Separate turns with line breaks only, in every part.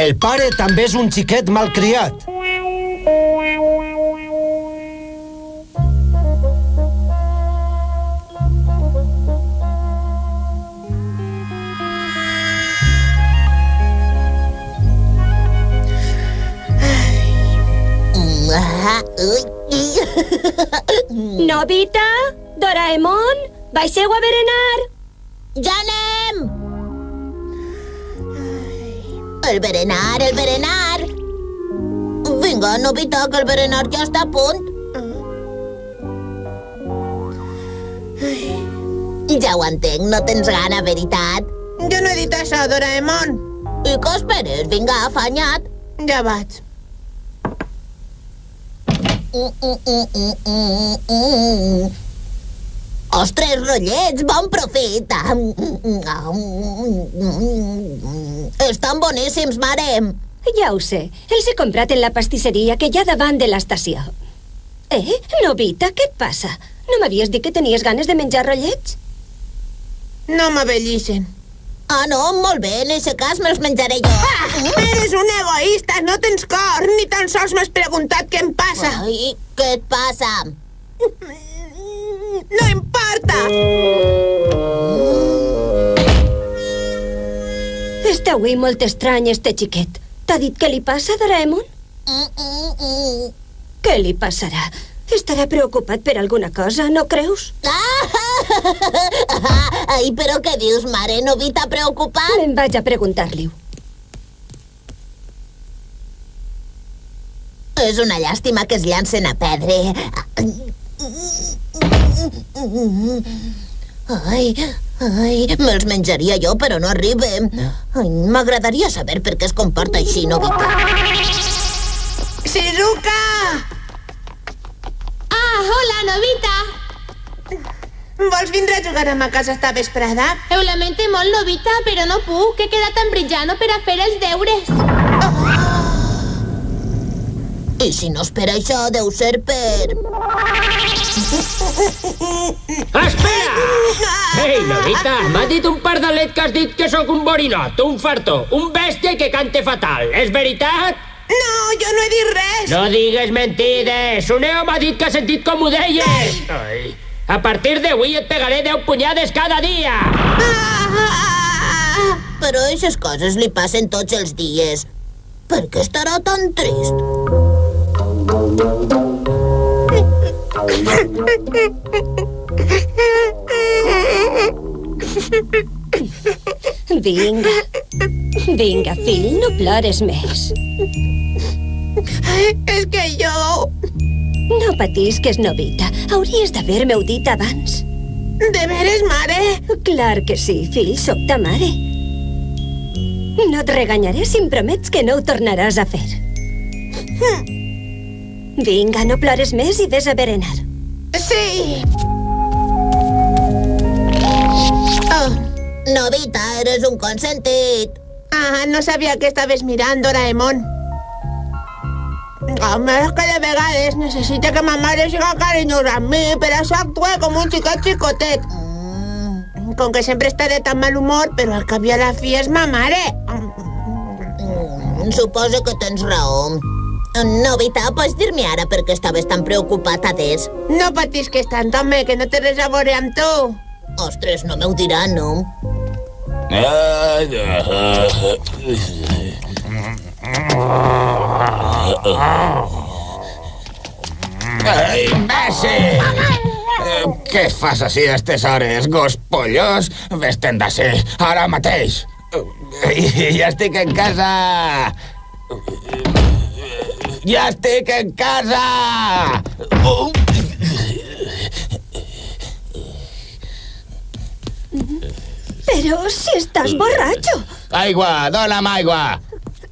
El pare també és un xiquet malcriat.
Nobita? Doraemon? Baixeu a berenar?
Ja anem! El berenar, el berenar! Vinga, Nobita, que el berenar ja està a punt. Ja ho entenc, no tens gana, veritat?
Jo no he dit això, Doraemon.
I què esperes? Vinga, afanya't.
Ja vaig.
Ostres, rotllets, bon profit! Estan boníssims, mare!
Ja ho sé, els he comprat en la pastisseria que hi ha davant de l'estació. Nobita, què et passa? No m'havies dit que tenies ganes de menjar rotllets?
No m'abellixen.
Ah, no? Molt bé, en aquest cas me'ls menjaré jo.
Eres un egoista, no tens cor, ni tan sols m'has preguntat què em passa.
Ai, què et passa?
No importa!
Està avui molt estrany, este xiquet. T'ha dit què li passa, Doraemon? Què li passarà? Estarà preocupat per alguna cosa, no creus?
Ai, però què dius, mare? Nobita preocupat?
Me'n vaig a preguntar-li-ho.
És una llàstima que es llancen a perdre. Ai, me'ls menjaria jo, però no arriben. M'agradaria saber per què es comporta així, Nobita.
Shizuka!
Ah, hola, Nobita!
Vols vindre a jugar a ma casa esta vesprada?
Ho lamento molt, Nobita, però no puc. He quedat amb Brillant per a fer els deures.
I si no és per això, deu ser per...
Espera! Ei, Nobita, m'ha dit un pardalet que has dit que sóc un borinot, un fartó, un bèstia que cante fatal. És veritat?
No, jo no he dit res.
No digues mentides. Suneo m'ha dit que ha sentit com ho deies. Ai. A partir d'avui et pegaré 10 punyades cada dia.
Però aquestes coses li passen tots els dies. Per què estarà tan trist?
Vinga, fill, no plores més.
És que jo...
No patisques, Nobita. Hauries d'haver-me-ho dit abans.
De veres, mare?
Clar que sí, fill, sóc ta mare. No et reganyaré si em promets que no ho tornaràs a fer. Vinga, no plores més i ves a berenar.
Sí.
Nobita, eres un consentit.
Ah, no sabia que estaves mirant, Doraemon. Home, és que de vegades necessita que ma mare siga carinyosa amb mi, per això actua com un xiquet xicotet. Com que sempre està de tan mal humor, però al cap i a la fi és ma mare.
Suposo que tens raó. Nobita, pots dir-me ara per què estaves tan preocupat, adés?
No patisques tant, home, que no té res a veure amb tu.
Ostres, no m'ho dirà, no?
Imbècil! Què fas així a aquestes hores, gos pollós? Vés-te'n d'ací, ara mateix. Ja estic en casa! Ja estic en casa!
Però si estàs borratxo.
Aigua, dona'm aigua!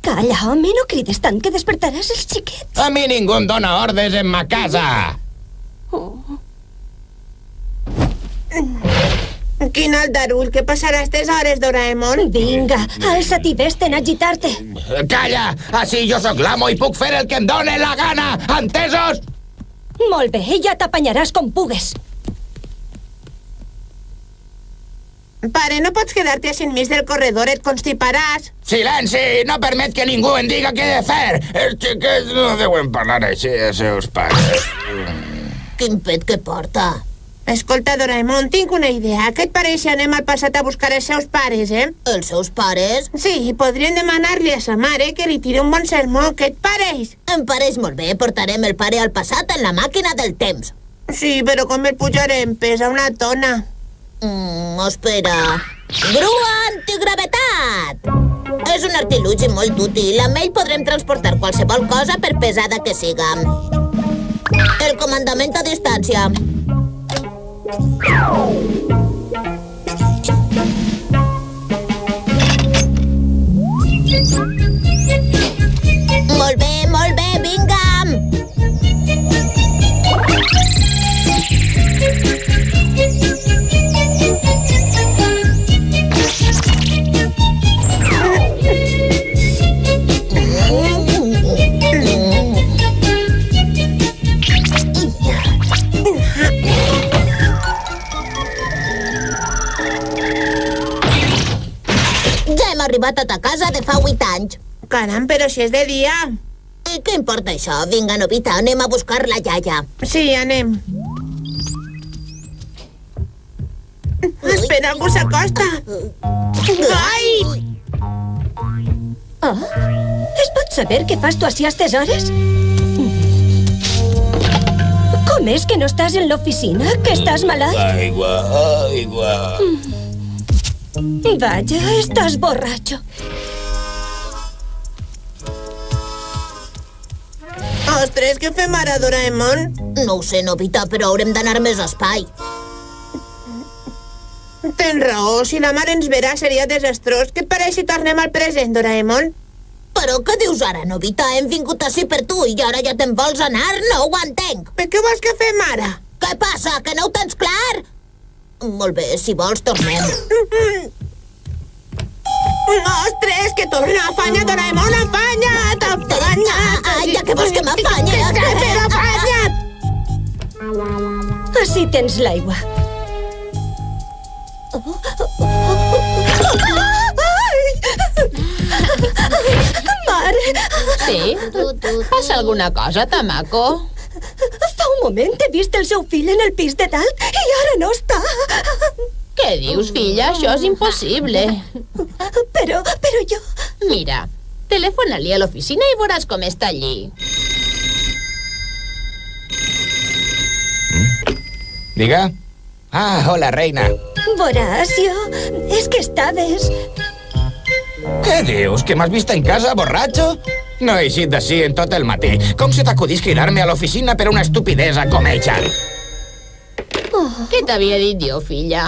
Calla, home, no crides tant que despertaràs els xiquets.
A mi ningú em dona ordres en ma casa.
Quin aldarull, què passarà a aquestes hores, Doraemon?
Vinga, alça't i ves-te'n a agitar-te.
Calla, així jo sóc l'amo i puc fer el que em dóna la gana, entesos?
Molt bé, ja t'apanyaràs com pugues.
Pare, no pots quedar-te a 100 mils del corredor, et constiparàs.
Silenci! No permet que ningú em diga què he de fer! Els xiquets no deuen parlar així als seus pares.
Quin pet que porta.
Escolta, Doraemon, tinc una idea. Què et pareix si anem al passat a buscar els seus pares, eh?
Els seus pares?
Sí, podríem demanar-li a sa mare que li tiri un bon sermó. Què et pareix?
Em pareix molt bé. Portarem el pare al passat en la màquina del temps.
Sí, però com el pujarem? Pesa una tona.
Espera. Grua antigravetat! És un artilugi molt útil. Amb ell podrem transportar qualsevol cosa per pesada que siga. El comandament a distància. Molt bé, vinga! Ja hem arribat a ta casa de fa 8 anys.
Caram, però si és de dia.
I què importa això? Vinga, Novita, anem a buscar la iaia.
Sí, anem. Espera, algú s'acosta. Ai!
Oh, es pot saber què fas tu així a aquestes hores? Com és que no estàs en l'oficina? Que estàs malalt?
Aigua.
Vaja, estàs borratxo.
Ostres, què fem ara, Doraemon?
No ho sé, Novita, però haurem d'anar més espai.
Tens raó, si la mare ens verà seria desastrós. Què et pareix si tornem al present, Doraemon?
Però què dius ara, Novita? Hem vingut ací per tu i ara ja te'n vols anar? No ho entenc.
Per què vols que fem ara?
Què passa, que no ho tens clar? Molt bé, si vols, tornem.
Ostres, que torna! Afanya, Doraemon, afanya't! Afanya't!
Ai, ja que vols que m'afanye?
Però afanya't!
Així tens l'aigua. Mare!
Sí? Passa alguna cosa, Tamako?
Fa un moment he vist el seu fill en el pis de dalt i ara no està.
Què dius, filla? Això és impossible.
Però jo...
Mira, telefona-li a l'oficina i veuràs com està allí.
Diga? Ah, hola, reina.
Veuràs, jo... És que estaves...
Què dius? Que m'has vist en casa, borratxo? No he eixit d'ací en tot el matí. Com se t'acudís cridar-me a l'oficina per una estupidesa com eixa?
Què t'havia dit jo, filla?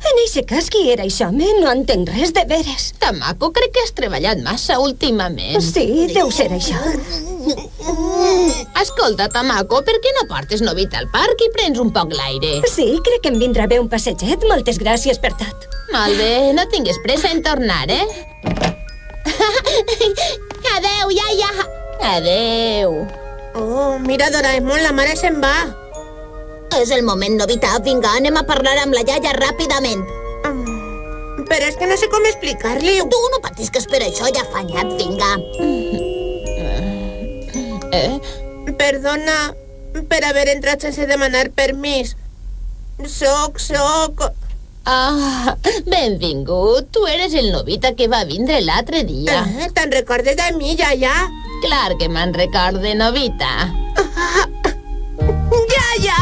En eixe cas, qui era això, home? No entenc res de veres.
Tamako, crec que has treballat massa últimament.
Sí, deu ser això.
Escolta, Tamako, per què no portes Novita al parc i prens un poc l'aire?
Sí, crec que em vindrà bé un passeget. Moltes gràcies per tot.
Molt bé, no tingues pressa en tornar, eh? Adeu, iaia! Adeu!
Oh, mira, Doraemon, la mare se'n va.
És el moment, Novita. Vinga, anem a parlar amb la iaia ràpidament.
Però és que no sé com explicar-li.
Tu no patisques per això, ja afanyat, vinga.
Perdona per haver entrat sense demanar permís. Soc...
Ah, benvingut. Tu eres el Novita que va vindre l'altre dia.
Te'n recordes de mi, iaia?
Clar que me'n recorde, Novita.
Iaia!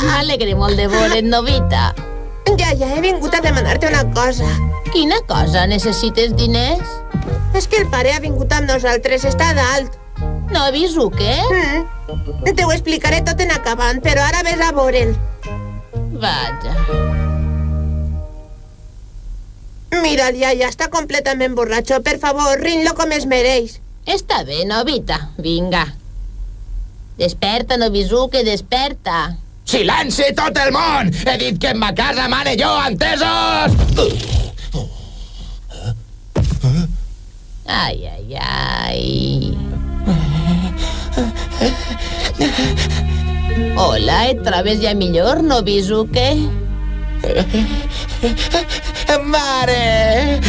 M'alegre molt de veure't, Novita.
Iaia, he vingut a demanar-te una cosa.
Quina cosa? Necessites diners?
És que el pare ha vingut amb nosaltres, està a dalt.
No ha vist què?
Te ho explicaré tot en acabant, però ara ves a veure'l.
Vaja.
Mira, el iaia està completament borratxo. Per favor, rind-lo com es mereix.
Està bé, Novita. Vinga. Desperta, Nobizuke, desperta.
Silenci, tot el món! He dit que en ma casa mane jo, entesos?
Ai, ai, ai. Hola, et trobes ja millor, Nobizuke?
Mare!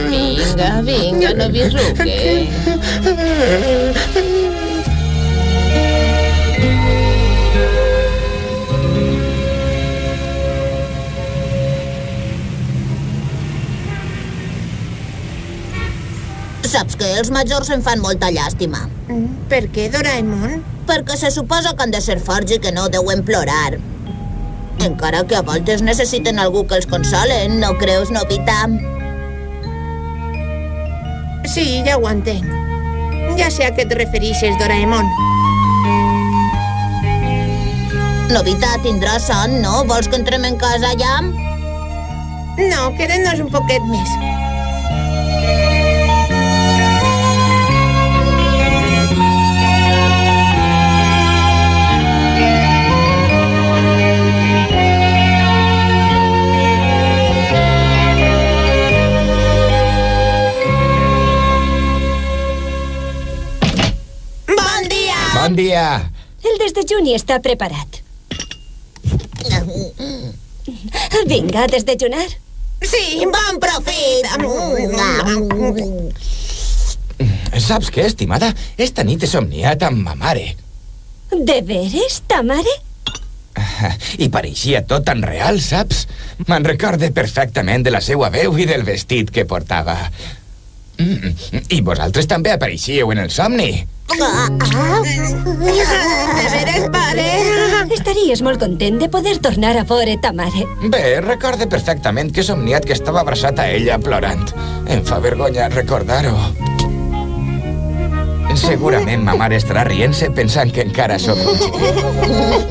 Vinga, vinga, no virruque.
Saps que els majors em fan molta llàstima.
Per què, Doraemon?
Perquè se suposa que han de ser forts i que no deuen plorar. Encara que a voltes necessiten algú que els consolen, no creus, Nobita?
Sí, ja ho entenc. Ja sé a què et referixes, Doraemon.
Nobita, tindràs son, no? Vols que entrem en casa ja?
No, quedem-nos un poquet més.
Bon dia!
El desdejuni està preparat. Vinga, a desdejunar.
Sí, bon profit!
Saps què, estimada? Esta nit he somniat amb ma mare.
De veres, ta mare?
I pareixia tot tan real, saps? Me'n recorde perfectament de la seua veu i del vestit que portava. I vosaltres també apareixíeu en el somni.
De veres, pare?
Estaries molt content de poder tornar a veure ta mare.
Bé, recorde perfectament que he somniat que estava abraçat a ella plorant. Em fa vergonya recordar-ho. Segurament ma mare estarà rient-se pensant que encara sóc un xiquet.